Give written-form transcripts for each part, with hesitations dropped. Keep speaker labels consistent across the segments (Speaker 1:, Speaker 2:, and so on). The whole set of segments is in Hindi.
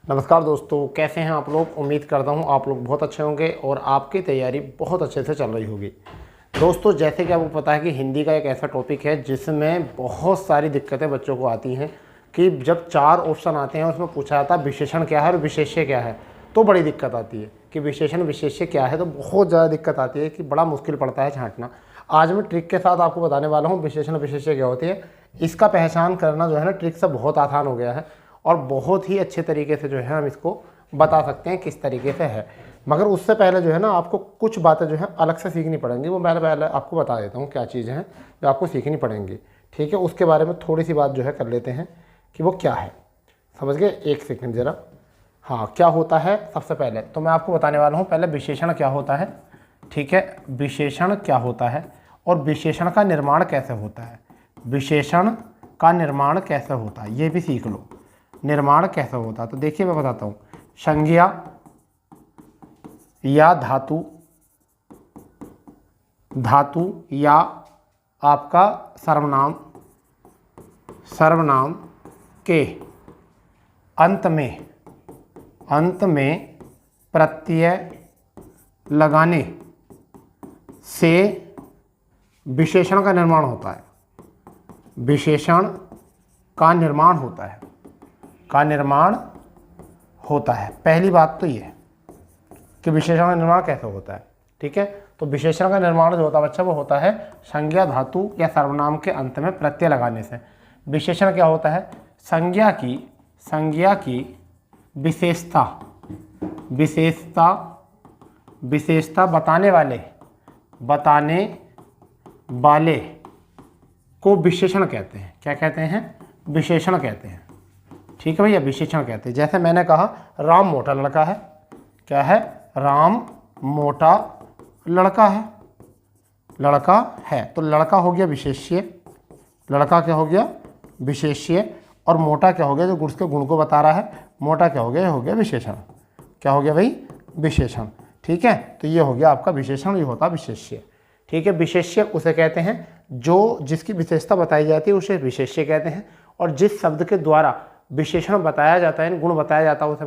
Speaker 1: नमस्कार दोस्तों, कैसे हैं आप लोग। उम्मीद करता हूं आप लोग बहुत अच्छे होंगे और आपकी तैयारी बहुत अच्छे से चल रही होगी। दोस्तों, जैसे कि आपको पता है कि हिंदी का एक ऐसा टॉपिक है जिसमें बहुत सारी दिक्कतें बच्चों को आती हैं कि जब 4 ऑप्शन आते हैं उसमें पूछा जाता है विशेषण क्या है और विशेष्य क्या है, तो बड़ी दिक्कत आती है कि विशेषण विशेष्य क्या है। तो बहुत ज़्यादा दिक्कत आती है कि बड़ा मुश्किल पड़ता है छांटना। आज मैं ट्रिक के साथ आपको बताने वाला हूँ विशेषण विशेष्य क्या होती है। इसका पहचान करना जो है ना ट्रिक से बहुत आसान हो गया है और बहुत ही अच्छे तरीके से जो है हम इसको बता सकते हैं किस तरीके से है। मगर उससे पहले जो है ना आपको कुछ बातें जो है अलग से सीखनी पड़ेंगी। वो मैं पहले आपको बता देता हूँ क्या चीज़ें हैं जो आपको सीखनी पड़ेंगी। ठीक है, उसके बारे में थोड़ी सी बात जो है कर लेते हैं कि वो क्या है। समझ गए? एक सेकंड ज़रा। हाँ, क्या होता है सबसे पहले तो मैं आपको बताने वाला हूँ पहले विशेषण क्या होता है। ठीक है, विशेषण क्या होता है और विशेषण का निर्माण कैसे होता है। विशेषण का निर्माण कैसे होता है ये भी सीख लो। निर्माण कैसे होता है तो देखिए मैं बताता हूँ। संज्ञा या धातु या आपका सर्वनाम के अंत में प्रत्यय लगाने से विशेषण का निर्माण होता है। विशेषण का निर्माण होता है। पहली बात तो ये है कि विशेषण का निर्माण कैसे होता है। ठीक है, तो विशेषण का निर्माण जो होता है बच्चा वो होता है संज्ञा धातु या सर्वनाम के अंत में प्रत्यय लगाने से। विशेषण क्या होता है? संज्ञा की विशेषता बताने वाले को विशेषण कहते हैं। क्या कहते हैं? विशेषण कहते हैं। ठीक है भैया, विशेषण कहते हैं। जैसे मैंने कहा राम मोटा लड़का है। क्या है? राम मोटा लड़का है। तो लड़का हो गया विशेष्य। लड़का क्या हो गया? विशेष्य। और मोटा क्या हो गया? जो उसके गुण को बता रहा है। मोटा क्या हो गया? ये हो गया विशेषण। क्या हो गया भाई? विशेषण। ठीक है, तो ये हो गया आपका विशेषण, ये होता विशेष्य। ठीक है, विशेष्य उसे कहते हैं जो जिसकी विशेषता बताई जाती है उसे विशेष्य कहते हैं। और जिस शब्द के द्वारा विशेषण बताया जाता है, गुण बताया जाता है, उसे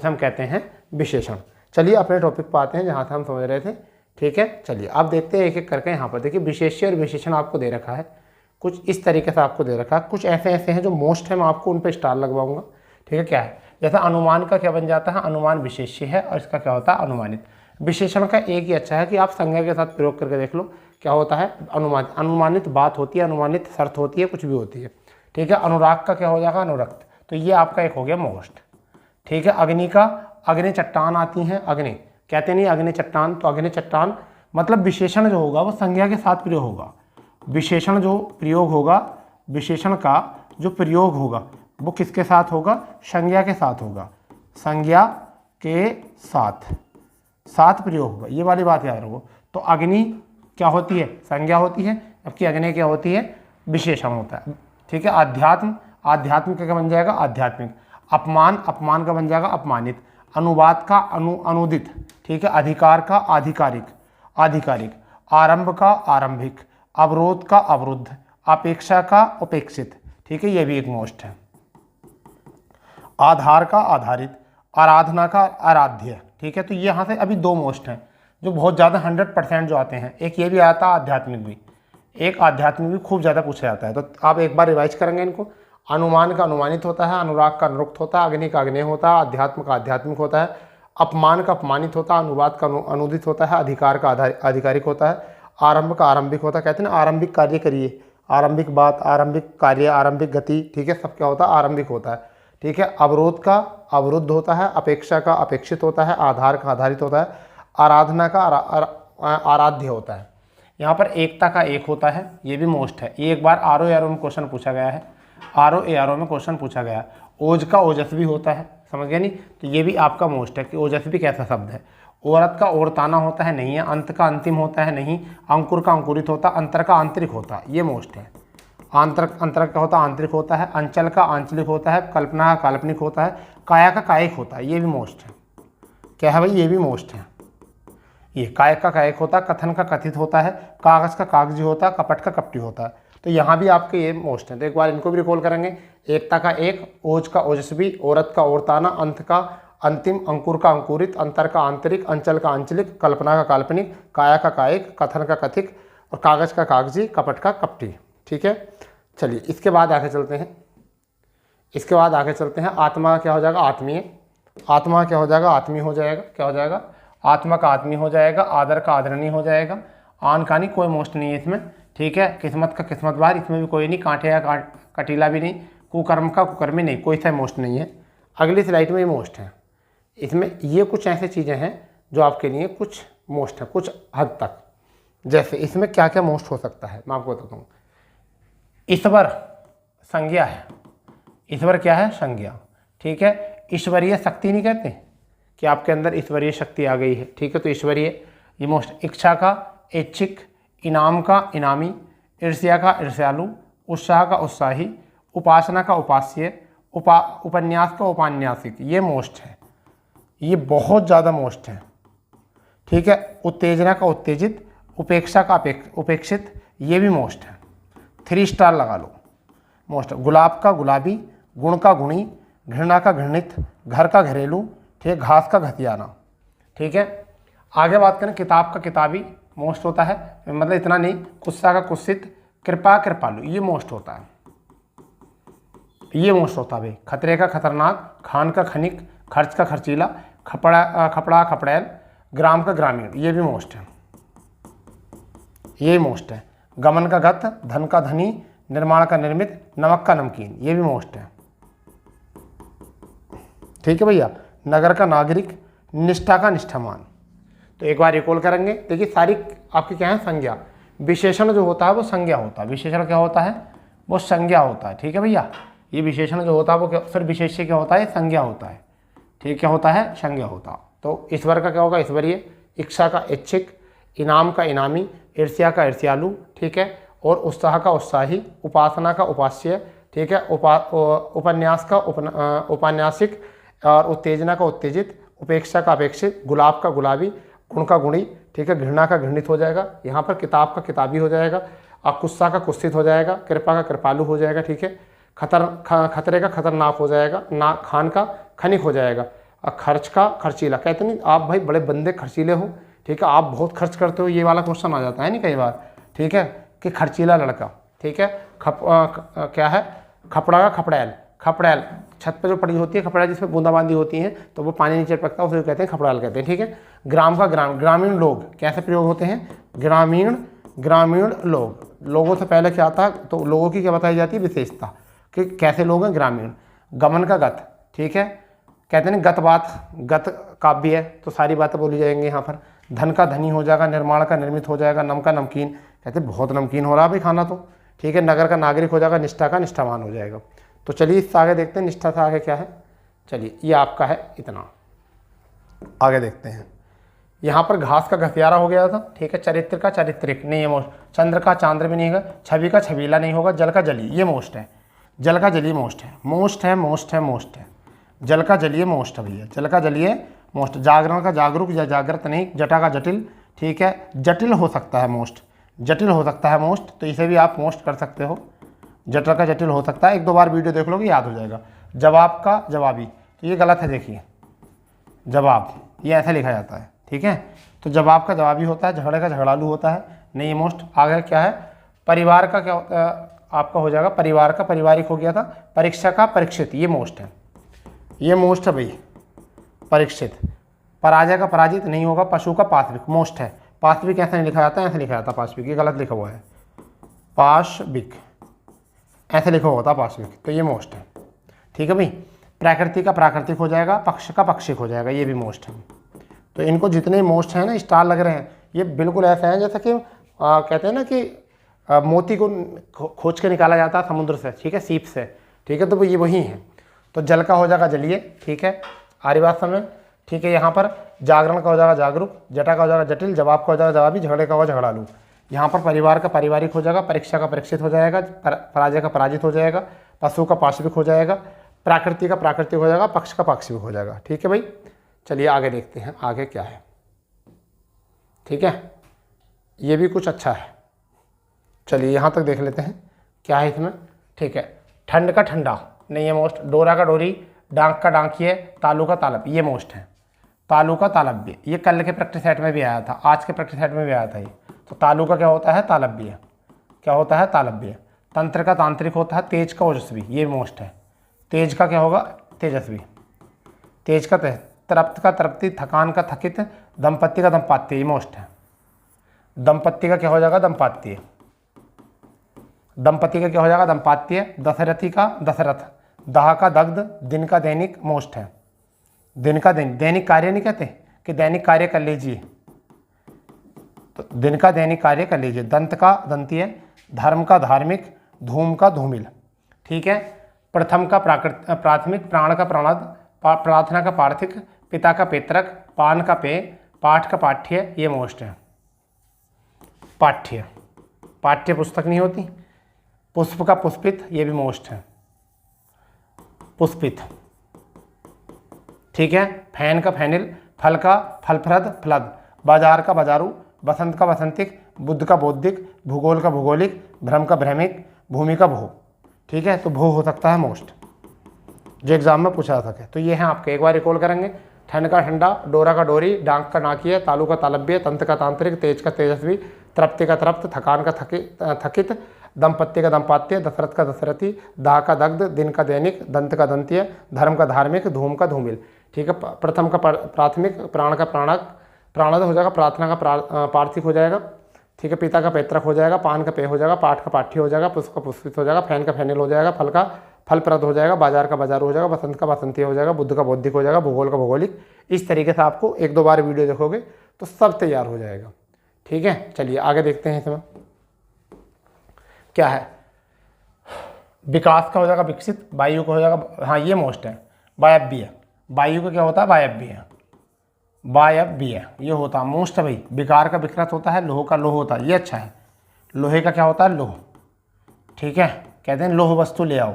Speaker 1: हम कहते हैं विशेषण। चलिए अपने टॉपिक पर आते हैं जहाँ से हम समझ रहे थे। ठीक है, चलिए आप देखते हैं एक एक करके। यहाँ पर देखिए विशेष्य और विशेषण आपको दे रखा है, कुछ इस तरीके से आपको दे रखा है। कुछ ऐसे हैं जो मोस्ट है, मैं आपको उन पर स्टार लगवाऊंगा। ठीक है, क्या है? जैसे अनुमान का क्या बन जाता है? अनुमान विशेष्य है और इसका क्या होता है? अनुमानित। विशेषण का एक ही अच्छा है कि आप संज्ञा के साथ प्रयोग करके देख लो क्या होता है। अनुमानित बात होती है, अनुमानित शर्त होती है, कुछ भी होती है। ठीक है, अनुराग का क्या हो जाएगा? अनुरक्त। तो ये आपका एक हो गया मोस्ट। ठीक है, अग्नि चट्टान आती हैं। अग्नि कहते नहीं अग्नि चट्टान, तो अग्नि चट्टान मतलब विशेषण जो होगा वो संज्ञा के साथ प्रयोग होगा। विशेषण जो प्रयोग होगा, विशेषण का जो प्रयोग होगा वो किसके साथ होगा? संज्ञा के साथ होगा। संज्ञा के साथ प्रयोग होगा। ये वाली बात याद रखो। तो अग्नि क्या होती है? संज्ञा होती है, जबकि अग्नि क्या होती है? विशेषण होता है। ठीक है, आध्यात्म का क्या बन जाएगा? आध्यात्मिक। अपमान का बन जाएगा अपमानित। अनुवाद का अनुदित। ठीक है, अधिकार का आधिकारिक। आरंभ का आरंभिक। अवरोध का अवरुद्ध। अपेक्षा का उपेक्षित। ठीक है, ये भी एक मोस्ट है। आधार का आधारित। आराधना का आराध्य। ठीक है, तो यहाँ से अभी 2 मोस्ट हैं जो बहुत ज़्यादा 100% जो आते हैं। एक ये भी आता है आध्यात्मिक भी, एक आध्यात्मिक भी खूब ज़्यादा पूछा जाता है। तो आप एक बार रिवाइज करेंगे इनको। अनुमान का अनुमानित होता है, अनुराग का अनुरुक्त होता है, अग्नि का अग्नेय होता है, अध्यात्म का आध्यात्मिक होता है, अपमान का अपमानित होता है, अनुवाद का अनुदित होता है, अधिकार का आधिकारिक होता है, आरंभ का आरंभिक होता है। कहते हैं ना आरंभिक कार्य करिए, आरंभिक बात, आरंभिक कार्य, आरंभिक गति। ठीक है, सब क्या होता है? आरंभिक होता है। ठीक है, अवरोध का अवरुद्ध होता है, अपेक्षा का अपेक्षित होता है, आधार का आधारित होता है, आराधना का आराध्य होता है। यहाँ पर एकता का एक होता है, ये भी मोस्ट है। ये एक बार आर ओ में क्वेश्चन पूछा गया है। आर ओ में क्वेश्चन पूछा गया। ओज का ओजस्वी होता है। समझ गया नहीं? तो ये भी आपका मोस्ट है कि ओजस्वी कैसा शब्द है। औरत का औरताना होता है, नहीं है। अंत का अंतिम होता है, नहीं। अंकुर का अंकुरित होता है। अंतर का आंतरिक होता है, ये मोस्ट है। अंतर का होता है आंतरिक होता है। अंचल का आंचलिक होता है। कल्पना का काल्पनिक होता है। काया का कायिक होता है, ये भी मोस्ट है। क्या है भाई? ये भी मोस्ट है। ये कायक का कायक होता है, कथन का कथित होता है, कागज का कागजी होता है, कपट का कपटी होता है। तो यहाँ भी आपके ये मोस्ट है। तो एक बार इनको भी रिकॉल करेंगे। एकता का एक, ओज का ओजस्वी, औरत का औरताना, अंत का अंतिम, अंकुर का अंकुरित, अंतर का आंतरिक, अंचल का आंचलिक, कल्पना का काल्पनिक, काया का कायिक, कथन का कथिक और कागज का कागजी, कपट का कपटी। ठीक है, चलिए इसके बाद आगे चलते हैं। इसके बाद आगे चलते हैं। आत्मा क्या हो जाएगा? आत्मीय। आत्मा क्या हो जाएगा? आत्मीय हो जाएगा। क्या हो जाएगा? आत्मा का आत्मीय हो जाएगा। आदर का आदरणीय हो जाएगा। आन का नहीं, कोई मोस्ट नहीं है इसमें। ठीक है, किस्मत का किस्मतवार, इसमें भी कोई नहीं। कांटे या कटीला भी नहीं। कुकर्म का कुकर्मी नहीं, कोई सा मोस्ट नहीं है। अगली स्लाइड में ये मोस्ट है। इसमें ये कुछ ऐसी चीज़ें हैं जो आपके लिए कुछ मोस्ट है, कुछ हद तक। जैसे इसमें क्या क्या मोस्ट हो सकता है मैं आपको बताता हूँ। ईश्वर संज्ञा है। ईश्वर क्या है? संज्ञा। ठीक है, ईश्वरीय शक्ति नहीं कहते कि आपके अंदर ईश्वरीय शक्ति आ गई है। ठीक है, तो ईश्वरीय ये मोस्ट। इच्छा का ऐच्छिक, इनाम का इनामी, ईर्ष्या का ईर्ष्यालु, उत्साह का उत्साही, उपासना का उपास्य, उपन्यास का उपन्यासिक, ये मोस्ट है। ये बहुत ज़्यादा मोस्ट है। ठीक है, उत्तेजना का उत्तेजित, उपेक्षा का उपेक्षित, ये भी मोस्ट है। 3 स्टार लगा लो मोस्ट। गुलाब का गुलाबी, गुण का गुणी, घृणा का घृणित, घर का घरेलू, ठीक है, घास का घतियाना। ठीक है, आगे बात करें किताब का किताबी मोस्ट होता है, मतलब इतना नहीं। गुस्सा का कुत्सित, कृपा कृपालु, ये मोस्ट होता है। ये मोस्ट होता है भाई। खतरे का खतरनाक, खान का खनिक, खर्च का खर्चीला, खपड़ा खपड़ैल, ग्राम का ग्रामीण, ये भी मोस्ट है। ये मोस्ट है। गमन का गत, धन का धनी, निर्माण का निर्मित, नमक का नमकीन, ये भी मोस्ट है। ठीक है भैया। नगर का नागरिक, निष्ठा का निष्ठामान। तो एक बार रिकॉल करेंगे। देखिए सारी आपकी क्या है? संज्ञा। विशेषण जो होता है वो संज्ञा होता है। विशेषण क्या होता है? वो संज्ञा होता है। ठीक है भैया, ये विशेषण जो होता है वो फिर विशेष्य क्या होता है? संज्ञा होता है। ठीक, क्या होता है? संज्ञा होता। तो ईश्वर का क्या होगा? ईश्वरीय। इच्छा का इच्छिक, इनाम का इनामी, ईर्ष्या का ईर्ष्यालु, ठीक है, और उत्साह का उत्साही, उपासना का उपास्य, ठीक है, उपन्यास का उपन्यासिक, और उत्तेजना का उत्तेजित, उपेक्षा का अपेक्षित, गुलाब का गुलाबी, गुण का गुणी, ठीक है, घृणा का घृणित हो जाएगा। यहाँ पर किताब का किताबी हो जाएगा, और गुस्सा का कुत्सित हो जाएगा, कृपा का कृपालु हो जाएगा। ठीक है, खतरे का खतरनाक हो जाएगा, ना खान का खनिक हो जाएगा, और खर्च का खर्चीला। कहते नहीं आप भाई बड़े बंदे खर्चीले हो, ठीक है, आप बहुत खर्च करते हो, ये वाला क्वेश्चन आ जाता है नहीं कई बार। ठीक है, कि खर्चीला लड़का। ठीक है, क्या है? खपड़ा का खपड़ैल। खपड़ैल छत पर जो पड़ी होती है खपड़ा, जिसमें बूंदाबांदी होती है तो वो पानी नीचे टपकता है, उसे कहते हैं खपड़ैल कहते हैं। ठीक है, ग्राम का ग्रामीण लोग, कैसे प्रयोग होते हैं? ग्रामीण लोग। लोगों से पहले क्या आता है? तो लोगों की क्या बताई जाती है? विशेषता, कि कैसे लोग हैं? ग्रामीण। गमन का गत, ठीक है, कहते हैं गत बात, गत काव्य है तो सारी बातें बोली जाएंगी यहाँ पर। धन का धनी हो जाएगा, निर्माण का निर्मित हो जाएगा, नम का नमकीन, कहते बहुत नमकीन हो रहा है भाई खाना तो। ठीक है, नगर का नागरिक हो जाएगा, निष्ठा का निष्ठावान हो जाएगा। तो चलिए इससे आगे देखते हैं निष्ठा से आगे क्या है। चलिए ये आपका है इतना, आगे देखते हैं। यहाँ पर घास का घसियारा हो गया था। ठीक है, चरित्र का चारित्रिक नहीं है मोस्ट। चंद्र का चांद्र भी नहीं होगा, छवि का छबीला नहीं होगा, जल का जली, ये मोस्ट है। जल का जलीय मोस्ट है, मोस्ट है, मोस्ट है, मोस्ट है। जल का जलीय मोस्ट है भैया, जल का जलीय मोस्ट। जागरण का जागरूक या जागृत नहीं, जटा का जटिल, ठीक है, जटिल हो सकता है मोस्ट, जटिल हो सकता है मोस्ट, तो इसे भी आप मोस्ट कर सकते हो। जटिल का जटिल हो सकता है, 1-2 बार वीडियो देख लोगे याद हो जाएगा। जवाब का जवाबी, तो ये गलत है, देखिए जवाब ये ऐसा लिखा जाता है। ठीक है, तो जवाब का जवाबी होता है, झगड़े का झगड़ालू होता है, नहीं ये मोस्ट। आगे क्या है? परिवार का क्या आपका हो जाएगा? परिवार का पारिवारिक हो गया था। परीक्षा का परीक्षित, ये मोस्ट है, ये मोस्ट है भाई, परीक्षित। पराजय का पराजित नहीं होगा। पशु का पाश्विक, मोस्ट है। पाश्विक ऐसा नहीं लिखा जाता है, ऐसे लिखा जाता है पाश्विक, ये गलत लिखा हुआ है, पाश्विक ऐसे लिखा हुआ था पाश्विक, तो ये मोस्ट है। ठीक है भाई। प्रकृति का प्राकृतिक हो जाएगा, पक्ष का पक्षिक हो जाएगा, ये भी मोस्ट है। तो इनको जितने मोस्ट हैं ना स्टार लग रहे हैं, ये बिल्कुल ऐसे हैं जैसा कि कहते हैं ना कि मोती को खोज के निकाला जाता है समुद्र से, ठीक है, सीप से। ठीक है, तो वो ये वही है। तो जल का हो जाएगा जलीय, ठीक है, आरी बात समझ। ठीक है, यहाँ पर जागरण का हो जाएगा जागरूक, जटा का हो जाएगा जटिल, जवाब का हो जाएगा जवाबी, झगड़े का हो झगड़ालू। यहाँ पर परिवार का पारिवारिक हो जाएगा, परीक्षा का परीक्षित हो जाएगा, पराजय का पराजित हो जाएगा, पशु का पाश्विक हो जाएगा, प्राकृतिक का प्राकृतिक हो जाएगा, पक्ष का पाक्षिक हो जाएगा। ठीक है भाई, चलिए आगे देखते हैं आगे क्या है। ठीक है, ये भी कुछ अच्छा है। चलिए यहाँ तक देख लेते हैं क्या है इसमें। ठीक है, ठंड का ठंडा नहीं है मोस्ट, डोरा का डोरी, डांक का डांकिए, तालू का तालब, ये मोस्ट है। तालू का तालब्य, ये कल के प्रैक्टिस सेट में भी आया था, आज के प्रैक्टिस सेट में भी आया था ये। तो तालू का क्या होता है? तालब्य। क्या होता है? तालब्य। तंत्र का तांत्रिक होता है, तेज का ओजस्वी, ये मोस्ट है। तेज का क्या होगा? तेजस्वी। तेज का तृप्त का तृप्ति, थकान का थकित, दंपत्ति का दंपात्य, ये मोस्ट है। दंपत्ति का क्या हो जाएगा? दंपात्य। दंपति का क्या हो जाएगा? दंपात्य। दशरथी का दशरथ, दाह का दग्ध, दिन का दैनिक, मोस्ट है। दिन का दिन, दैनिक कार्य नहीं कहते कि दैनिक कार्य कर लीजिए, तो दिन का दैनिक कार्य कर लीजिए। दंत का दंतीय, धर्म का धार्मिक, धूम का धूमिल। ठीक है, प्रथम का प्राथमिक, प्राण का प्राणाद, प्रार्थना का पार्थिक, पिता का पेत्रक, पान का पेय, पाठ का पाठ्य, ये मोस्ट है। पाठ्य, पाठ्य पुस्तक नहीं होती। पुष्प का पुष्पित, ये भी मोस्ट है। पुष्पित। ठीक है, फैन का फैनिल, फल का फलप्रद, फलद, बाजार का बाजारू, बसंत का बसंतिक, बुद्ध का बौद्धिक, भूगोल का भूगोलिक, भ्रम का भ्रमिक, भूमि का भू। ठीक है, तो भू हो सकता है मोस्ट, जो एग्जाम में पूछा जा सके। तो ये है आपके, एक बार रिकॉल करेंगे। ठंड का ठंडा, डोरा का डोरी, डांक का डाकिया, तालू का तालब्य, तंत्र का तांत्रिक, तेज का तेजस्वी, तृप्ति का तृप्त, थकान का थकित, दंपत्ति का दंपात्य, दशरथ का दशरथी, दाह का दग्ध, दिन का दैनिक, दंत का दंतीय, धर्म का धार्मिक, धूम का धूमिल। ठीक है, प्रथम का प्राथमिक, प्राण का प्राणद हो जाएगा, प्रार्थना का पार्थिक हो जाएगा। ठीक है, पिता का पैतृक हो जाएगा, पान का पेय हो जाएगा, पाठ का पाठ्य हो जाएगा, पुष्प का पुष्पित हो जाएगा, फैन का फैनिल हो जाएगा, फल का फलप्रद हो जाएगा, बाजार का बाजार हो जाएगा, बसंत का बसंती हो जाएगा, बुद्ध का बौद्धिक हो जाएगा, भूगोल का भौगोलिक। इस तरीके से आपको एक दो बार वीडियो देखोगे तो सब तैयार हो जाएगा। ठीक है, चलिए आगे देखते हैं। इसमें क्या है? विकास का हो जाएगा विकसित, वायु का हो जाएगा, हाँ ये मोस्ट है, वायव्य। वायु का क्या होता है? वायव्य। वायव्य ये होता है मोस्ट है भाई। विकार का विकृत होता है, लोह का लोह होता है, ये अच्छा है। लोहे का क्या होता है? लोह। ठीक है, कहते हैं लोह वस्तु ले आओ।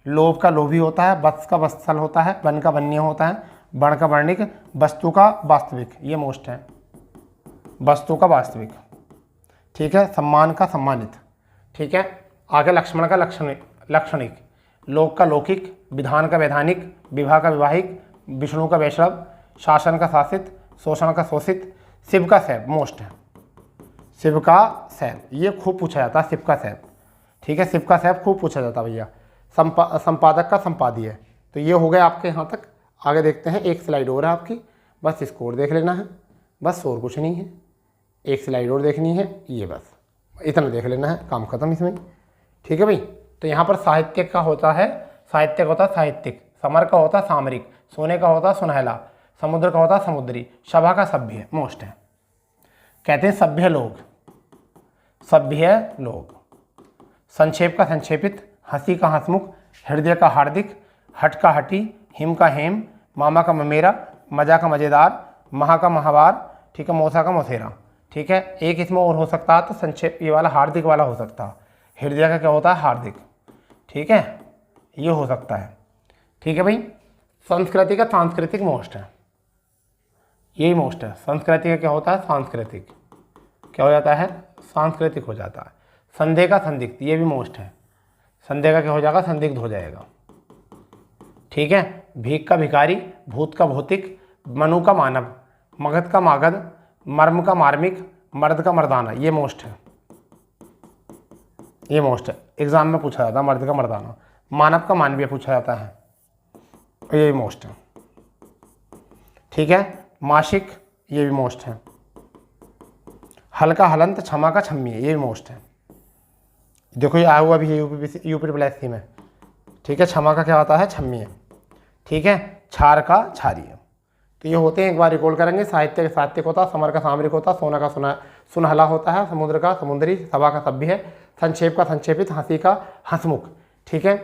Speaker 1: लोभ का लोभी होता है, वत्स का वत्सल होता है, वन का वन्य होता है, वर्ण का वर्णिक, वस्तु का वास्तविक, ये मोस्ट है। वस्तु का वास्तविक। ठीक है, सम्मान का सम्मानित। ठीक है, आगे लक्ष्मण का लक्षणिक, लोक का लौकिक, विधान का वैधानिक, विवाह का विवाहिक, विष्णु का वैष्णव, शासन का शासित, शोषण का शोषित, शिव का सैव, मोस्ट है। शिव का सैव, ये खूब पूछा जाता है, शिव का सैव। ठीक है, शिव का सैव खूब पूछा जाता है भैया। संपादक का संपादीय, तो ये हो गए आपके यहाँ तक। आगे देखते हैं, एक स्लाइड और है आपकी, बस इसको और देख लेना है, बस और कुछ नहीं है। एक स्लाइड और देखनी है, ये बस इतना देख लेना है, काम खत्म इसमें। ठीक है भाई, तो यहाँ पर साहित्यिक का होता है, साहित्यिक होता है साहित्यिक, समर का होता है सामरिक, सोने का होता है सुनहला, समुद्र का होता है समुद्री, सभा का सभ्य, मोस्ट है। कहते हैं सभ्य लोग, सभ्य लोग। संक्षेप का संक्षेपित, हंसी का हंसमुख, हृदय का हार्दिक, हट का हटी, हिम का हेम, मामा का ममेरा, मजा का मज़ेदार, महा का महावार। ठीक है, मौसा का मौसेरा। ठीक है, एक इसमें और हो सकता है, तो संक्षेप ये वाला हार्दिक वाला हो सकता है। हृदय का क्या होता है? हार्दिक। ठीक है, ये हो सकता है। ठीक है भाई, संस्कृति का सांस्कृतिक मोस्ट है, यही मोस्ट है। संस्कृति का क्या होता है? सांस्कृतिक। क्या हो जाता है? सांस्कृतिक हो जाता है। संदेह का संदिग्ध, ये भी मोस्ट है। संदेह का क्या हो जाएगा? संदिग्ध हो जाएगा। ठीक है, भीख का भिखारी, भूत का भौतिक, मनु का मानव, मगध का मागध, मर्म का मार्मिक, मर्द का मर्दाना, ये मोस्ट है। ये मोस्ट है, एग्जाम में पूछा जाता है, मर्द का मर्दाना। मानव का मानवीय पूछा जाता है, ये भी मोस्ट है। ठीक है, मासिक, ये भी मोस्ट है। हल्का हलंत, क्षमा का छम्मी, ये भी मोस्ट है। देखो ये आया हुआ भी है यूपी प्लस में। ठीक है, क्षमा का क्या होता है? छम्मी है। ठीक है, छार का छारिय, तो ये होते हैं, एक बार रिकॉल करेंगे। साहित्य का साहित्यिक होता है, समर का सामरिक होता है, सोना का सुनहला होता है, समुद्र का समुद्री, सभा का सभ्य है, संक्षेप का संक्षेपित, हंसी का हंसमुख। ठीक है,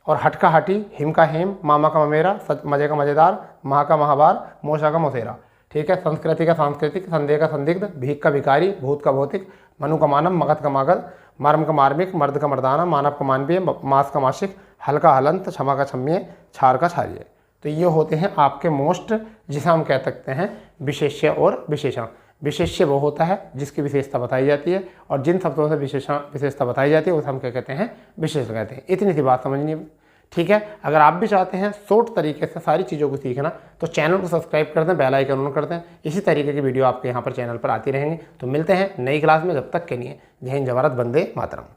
Speaker 1: और हट का हटी, हिम का हेम, मामा का ममेरा, मजे का मज़ेदार, महा का महावार, मौसा का मौसेरा। ठीक है, संस्कृति का सांस्कृतिक, संदेह का संदिग्ध, भीख का भिखारी, भूत का भौतिक, मनु का मानव, मगध का मागध, मर्म का मार्मिक, मर्द का मर्दाना, मानव का मानवीय, मास का मासिक, हल्का हलंत, क्षमा का क्षम्य, छार का छारिय। तो ये होते हैं आपके मोस्ट, जिसे हम कह सकते हैं विशेष्य और विशेषण। विशेष्य वो होता है जिसकी विशेषता बताई जाती है, और जिन शब्दों से विशेषता बताई जाती है उसे हम क्या कहते हैं, विशेषण कहते हैं। इतनी सी बात समझनी है, ठीक है। अगर आप भी चाहते हैं शॉर्ट तरीके से सारी चीज़ों को सीखना तो चैनल को सब्सक्राइब कर दें, बेल आइकन ऑन कर दें। इसी तरीके की वीडियो आपके यहाँ पर चैनल पर आती रहेंगी। तो मिलते हैं नई क्लास में, जब तक के लिए जय हिंद, जय भारत, वंदे मातरम।